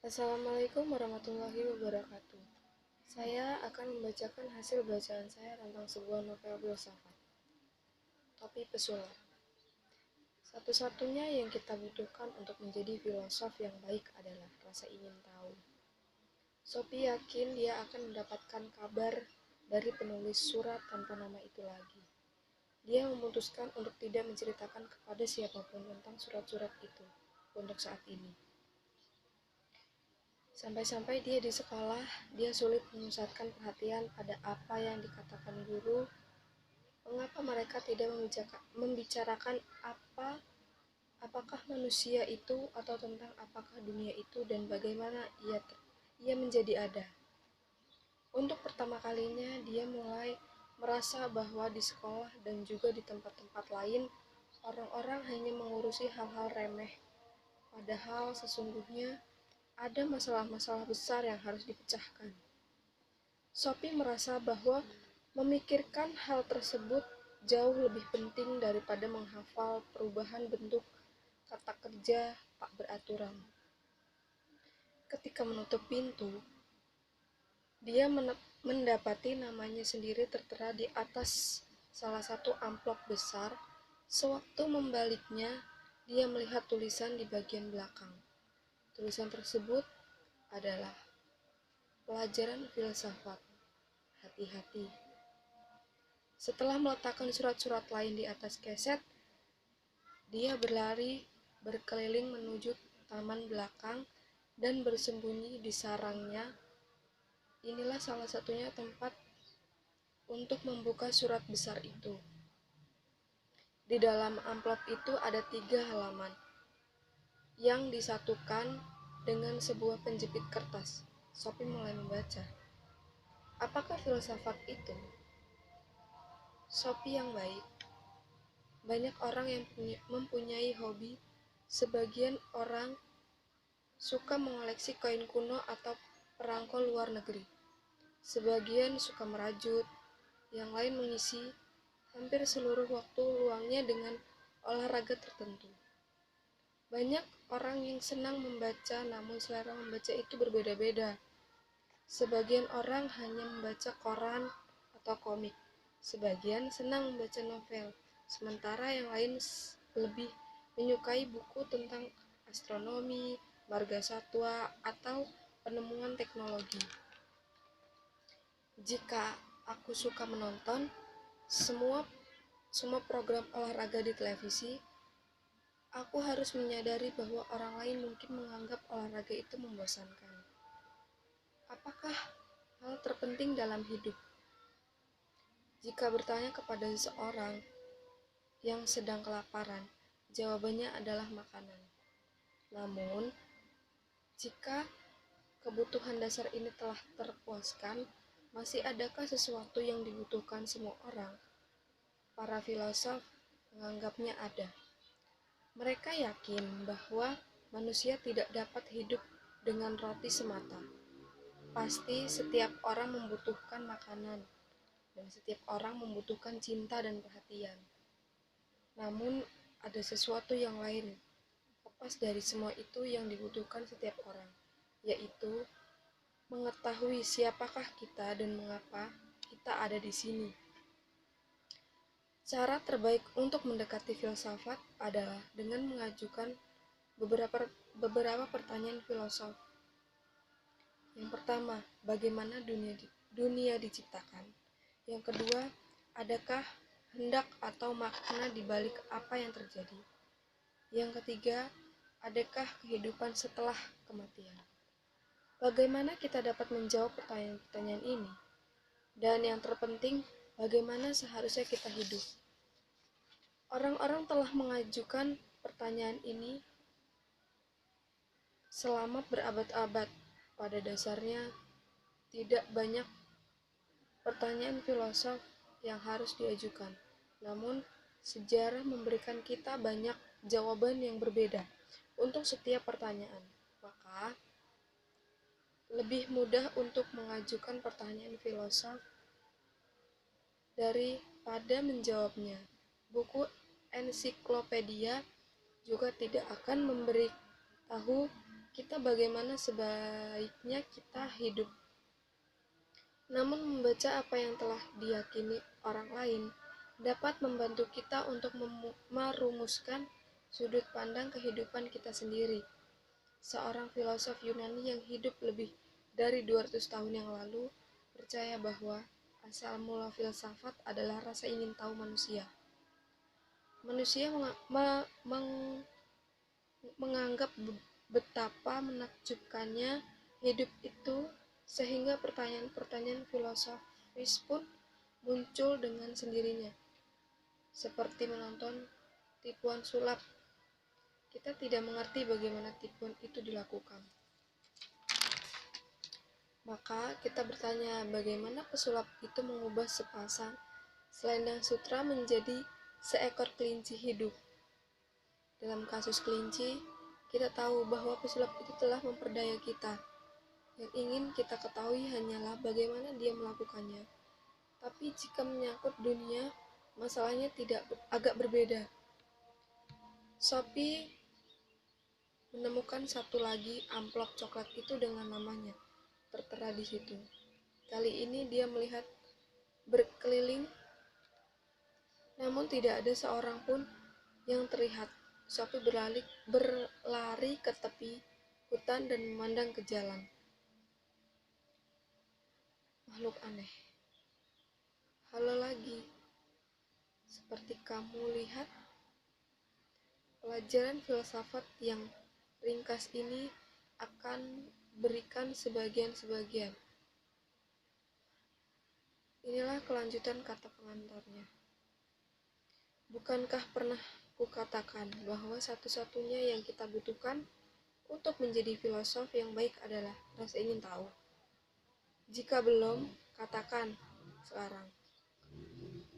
Assalamualaikum warahmatullahi wabarakatuh. Saya akan membacakan hasil bacaan saya tentang sebuah novel filsafat. Topi pesulap. Satu-satunya yang kita butuhkan untuk menjadi filosof yang baik adalah rasa ingin tahu. Sophie yakin dia akan mendapatkan kabar dari penulis surat tanpa nama itu lagi. Dia memutuskan untuk tidak menceritakan kepada siapapun tentang surat-surat itu untuk saat ini. Sampai-sampai dia di sekolah, dia sulit memusatkan perhatian pada apa yang dikatakan guru. Mengapa mereka tidak membicarakan apakah manusia itu atau tentang apakah dunia itu dan bagaimana ia menjadi ada. Untuk pertama kalinya dia mulai merasa bahwa di sekolah dan juga di tempat-tempat lain orang-orang hanya mengurusi hal-hal remeh, padahal sesungguhnya ada masalah-masalah besar yang harus dipecahkan. Sophie merasa bahwa memikirkan hal tersebut jauh lebih penting daripada menghafal perubahan bentuk kata kerja tak beraturan. Ketika menutup pintu, dia mendapati namanya sendiri tertera di atas salah satu amplop besar. Sewaktu membaliknya, dia melihat tulisan di bagian belakang. Tulisan tersebut adalah pelajaran filsafat. Hati-hati. Setelah meletakkan surat-surat lain di atas keset, dia berlari berkeliling menuju taman belakang dan bersembunyi di sarangnya. Inilah salah satunya tempat untuk membuka surat besar itu. Di dalam amplop itu ada 3 halaman yang disatukan dengan sebuah penjepit kertas. Sophie mulai membaca. Apakah filsafat itu? Sophie yang baik. Banyak orang yang mempunyai hobi. Sebagian orang suka mengoleksi koin kuno atau perangko luar negeri. Sebagian suka merajut. Yang lain mengisi hampir seluruh waktu luangnya dengan olahraga tertentu. Banyak orang yang senang membaca, namun selera membaca itu berbeda-beda. Sebagian orang hanya membaca koran atau komik. Sebagian senang membaca novel, sementara yang lain lebih menyukai buku tentang astronomi, marga satwa, atau penemuan teknologi. Jika aku suka menonton semua program olahraga di televisi, aku harus menyadari bahwa orang lain mungkin menganggap olahraga itu membosankan. Apakah hal terpenting dalam hidup? Jika bertanya kepada seseorang yang sedang kelaparan, jawabannya adalah makanan. Namun, jika kebutuhan dasar ini telah terpuaskan, masih adakah sesuatu yang dibutuhkan semua orang? Para filosof menganggapnya ada. Mereka yakin bahwa manusia tidak dapat hidup dengan roti semata. Pasti setiap orang membutuhkan makanan, dan setiap orang membutuhkan cinta dan perhatian. Namun, ada sesuatu yang lain, lepas dari semua itu yang dibutuhkan setiap orang, yaitu mengetahui siapakah kita dan mengapa kita ada di sini. Cara terbaik untuk mendekati filsafat adalah dengan mengajukan beberapa pertanyaan filosof. Yang pertama, bagaimana dunia diciptakan? Yang kedua, adakah hendak atau makna di balik apa yang terjadi? Yang ketiga, adakah kehidupan setelah kematian? Bagaimana kita dapat menjawab pertanyaan-pertanyaan ini? Dan yang terpenting, bagaimana seharusnya kita hidup? Orang-orang telah mengajukan pertanyaan ini selama berabad-abad. Pada dasarnya, tidak banyak pertanyaan filosof yang harus diajukan. Namun, sejarah memberikan kita banyak jawaban yang berbeda untuk setiap pertanyaan. Maka, lebih mudah untuk mengajukan pertanyaan filosof daripada menjawabnya. Buku ensiklopedia juga tidak akan memberitahu bagaimana sebaiknya kita hidup. Namun membaca apa yang telah diyakini orang lain dapat membantu kita untuk merumuskan sudut pandang kehidupan kita sendiri. Seorang filosof Yunani yang hidup lebih dari 200 tahun yang lalu percaya bahwa asal mula filsafat adalah rasa ingin tahu manusia. Manusia menganggap betapa menakjubkannya hidup itu sehingga pertanyaan-pertanyaan filosofis pun muncul dengan sendirinya. Seperti menonton tipuan sulap, kita tidak mengerti bagaimana tipuan itu dilakukan. Maka kita bertanya bagaimana pesulap itu mengubah sepasang selendang sutra menjadi seekor kelinci hidup. Dalam kasus kelinci, kita tahu bahwa pesulap itu telah memperdaya kita. Yang ingin kita ketahui hanyalah bagaimana dia melakukannya. Tapi jika menyangkut dunia, masalahnya agak berbeda. Sophie menemukan satu lagi amplop coklat itu dengan namanya tertera di situ. Kali ini dia melihat berkeliling, namun tidak ada seorang pun yang terlihat. Sophie berlari ke tepi hutan dan memandang ke jalan. Makhluk aneh. Halo lagi. Seperti kamu lihat, pelajaran filsafat yang ringkas ini akan berikan sebagian-sebagian. Inilah kelanjutan kata pengantarnya. Bukankah pernah kukatakan bahwa satu-satunya yang kita butuhkan untuk menjadi filosof yang baik adalah rasa ingin tahu? Jika belum, katakan sekarang.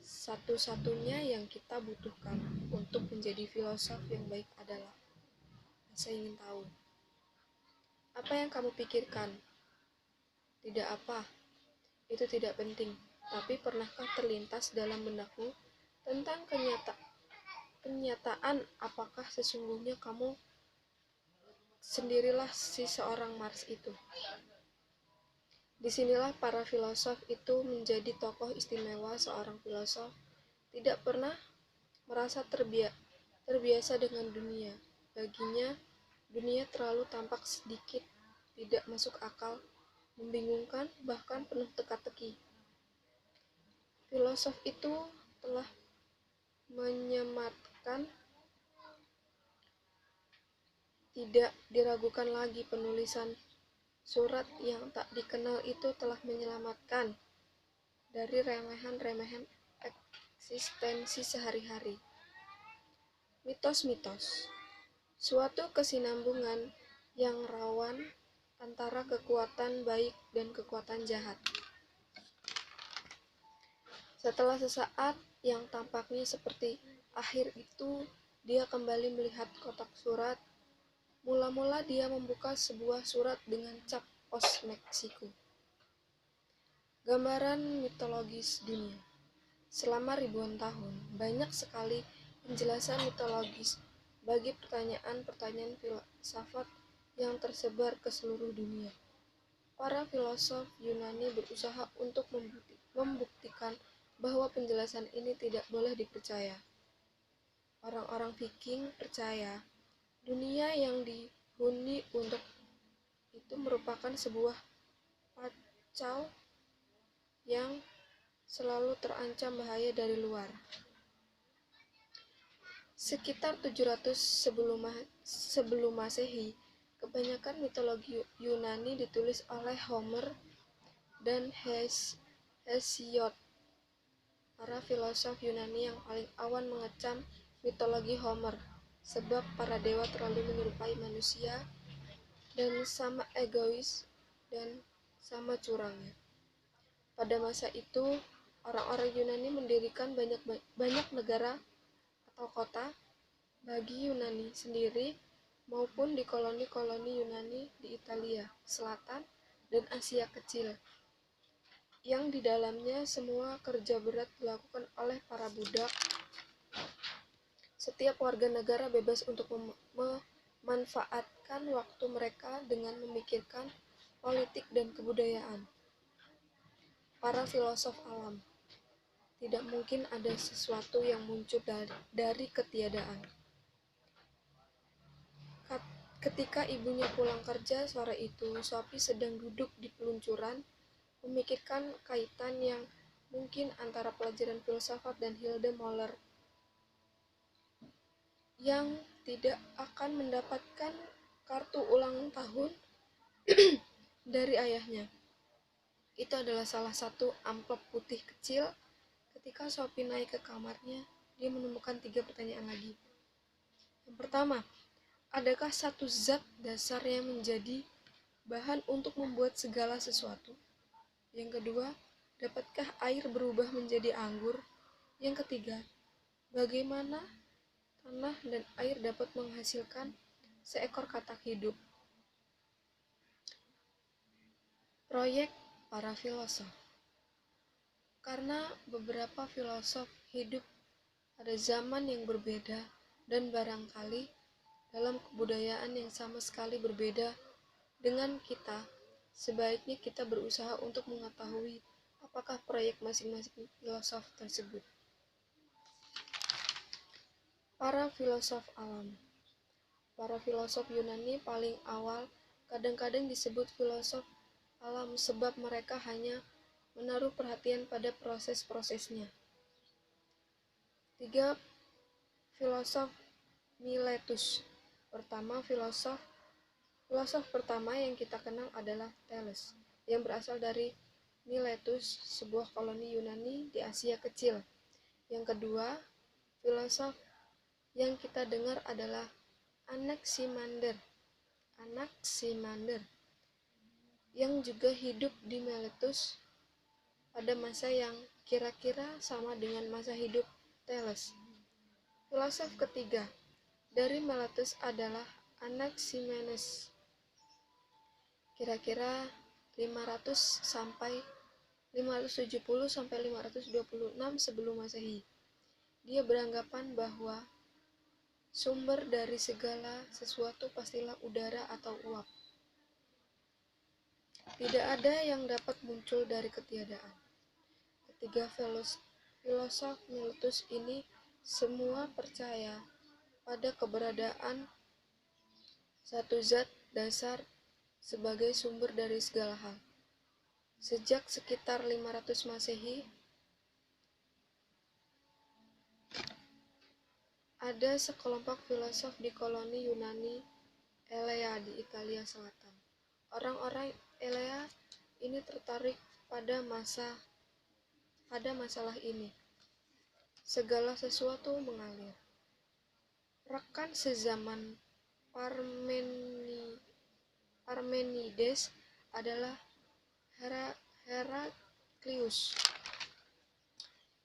Satu-satunya yang kita butuhkan untuk menjadi filosof yang baik adalah rasa ingin tahu. Apa yang kamu pikirkan? Tidak apa, itu tidak penting. Tapi pernahkah terlintas dalam benakmu tentang kenyataan apakah sesungguhnya kamu sendirilah si seorang Mars itu? Disinilah para filosof itu menjadi tokoh istimewa. Seorang filosof tidak pernah merasa terbiasa dengan dunia. Baginya, dunia terlalu tampak sedikit, tidak masuk akal, membingungkan, bahkan penuh teka-teki. Filosof itu telah menyematkan, tidak diragukan lagi, penulisan surat yang tak dikenal itu telah menyelamatkan dari remehan-remehan eksistensi sehari-hari. Mitos-mitos, suatu kesinambungan yang rawan antara kekuatan baik dan kekuatan jahat. Setelah sesaat yang tampaknya seperti akhir itu, dia kembali melihat kotak surat. Mula-mula dia membuka sebuah surat dengan cap pos Meksiko. Gambaran mitologis dunia. Selama ribuan tahun, banyak sekali penjelasan mitologis bagi pertanyaan-pertanyaan filsafat yang tersebar ke seluruh dunia. Para filosof Yunani berusaha untuk membuktikan bahwa penjelasan ini tidak boleh dipercaya. Orang-orang Viking percaya dunia yang dihuni untuk itu merupakan sebuah pacau yang selalu terancam bahaya dari luar. Sekitar 700 sebelum Masehi, kebanyakan mitologi Yunani ditulis oleh Homer dan Hesiod. Para filosof Yunani yang paling awal mengecam mitologi Homer, sebab para dewa terlalu menyerupai manusia dan sama egois dan sama curangnya. Pada masa itu, orang-orang Yunani mendirikan banyak negara atau kota bagi Yunani sendiri maupun di koloni-koloni Yunani di Italia Selatan dan Asia Kecil, yang di dalamnya semua kerja berat dilakukan oleh para budak. Setiap warga negara bebas untuk memanfaatkan menghabiskan waktu mereka dengan memikirkan politik dan kebudayaan. Para filosof alam, tidak mungkin ada sesuatu yang muncul dari ketiadaan. Ketika ibunya pulang kerja sore itu, Sophie sedang duduk di peluncuran, memikirkan kaitan yang mungkin antara pelajaran filsafat dan Hilde Moller yang tidak akan mendapatkan kartu ulang tahun dari ayahnya. Itu adalah salah satu amplop putih kecil. Ketika Sophie naik ke kamarnya, dia menemukan 3 pertanyaan lagi. Yang pertama, adakah satu zat dasar yang menjadi bahan untuk membuat segala sesuatu? Yang kedua, dapatkah air berubah menjadi anggur? Yang ketiga, bagaimana tanah dan air dapat menghasilkan seekor katak hidup? Proyek para filosof. Karena beberapa filosof hidup pada zaman yang berbeda dan barangkali dalam kebudayaan yang sama sekali berbeda dengan kita, sebaiknya kita berusaha untuk mengetahui apakah proyek masing-masing filosof tersebut. Para filosof alam. Para filosof Yunani paling awal kadang-kadang disebut filosof alam sebab mereka hanya menaruh perhatian pada proses-prosesnya. 3 filosof Miletus. Pertama, filosof pertama yang kita kenal adalah Thales, yang berasal dari Miletus, sebuah koloni Yunani di Asia Kecil. Yang kedua, filosof yang kita dengar adalah Anaximander, yang juga hidup di Miletus pada masa yang kira-kira sama dengan masa hidup Thales. Filosof ketiga dari Miletus adalah Anaximenes, kira-kira 570 sampai 526 sebelum Masehi. Dia beranggapan bahwa sumber dari segala sesuatu pastilah udara atau uap. Tidak ada yang dapat muncul dari ketiadaan. Ketiga filosof Miletus ini semua percaya pada keberadaan satu zat dasar sebagai sumber dari segala hal. Sejak sekitar 500 Masehi, ada sekelompok filosof di koloni Yunani Elea di Italia Selatan. Orang-orang Elea ini tertarik pada masalah ini. Segala sesuatu mengalir. Rekan sezaman Parmenides adalah Heraklius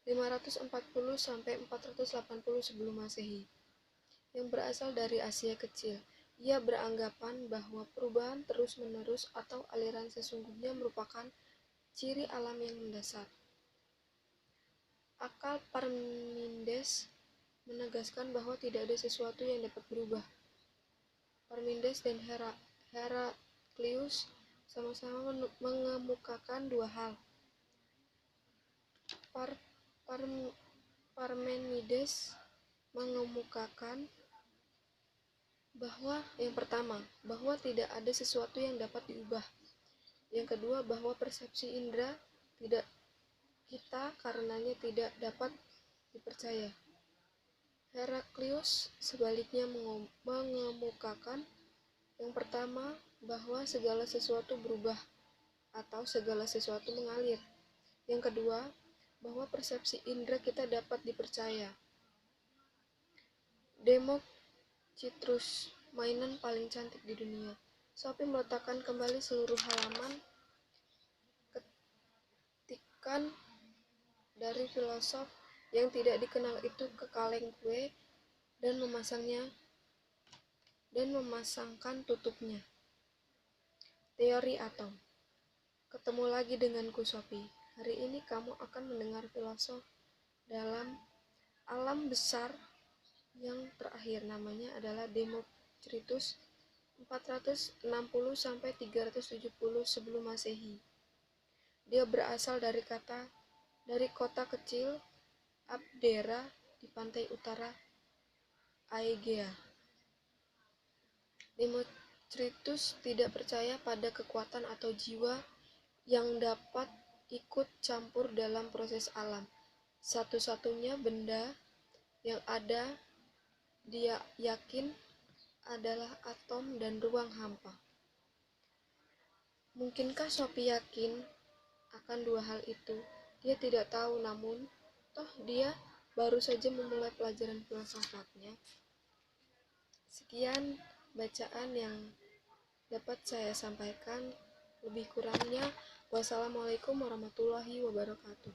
540 sampai 480 sebelum Masehi, yang berasal dari Asia Kecil. Ia beranggapan bahwa perubahan terus-menerus atau aliran sesungguhnya merupakan ciri alam yang mendasar. Akal Parmenides menegaskan bahwa tidak ada sesuatu yang dapat berubah. Parmenides dan Heraklius sama-sama mengemukakan dua hal. Parmenides mengemukakan bahwa yang pertama, bahwa tidak ada sesuatu yang dapat diubah. Yang kedua, bahwa persepsi indera tidak kita karenanya tidak dapat dipercaya. Heraklius sebaliknya mengemukakan yang pertama, bahwa segala sesuatu berubah atau segala sesuatu mengalir. Yang kedua, bahwa persepsi indera kita dapat dipercaya. Democritus, mainan paling cantik di dunia. Sophie meletakkan kembali seluruh halaman ketikan dari filosof yang tidak dikenal itu ke kaleng kue dan memasangkan tutupnya. Teori atom. Ketemu lagi denganku, Sophie. Hari ini kamu akan mendengar filosof dalam alam besar yang terakhir. Namanya adalah Democritus. 460 sampai 370 sebelum Masehi. Dia berasal dari kota kecil Abdera di pantai utara Aegea. Democritus tidak percaya pada kekuatan atau jiwa yang dapat ikut campur dalam proses alam. Satu-satunya benda yang ada dia yakin adalah atom dan ruang hampa. Mungkinkah Sophie yakin akan dua hal itu? Dia tidak tahu, namun toh dia baru saja memulai pelajaran filsafatnya. Sekian bacaan yang dapat saya sampaikan. Lebih kurangnya, wassalamualaikum warahmatullahi wabarakatuh.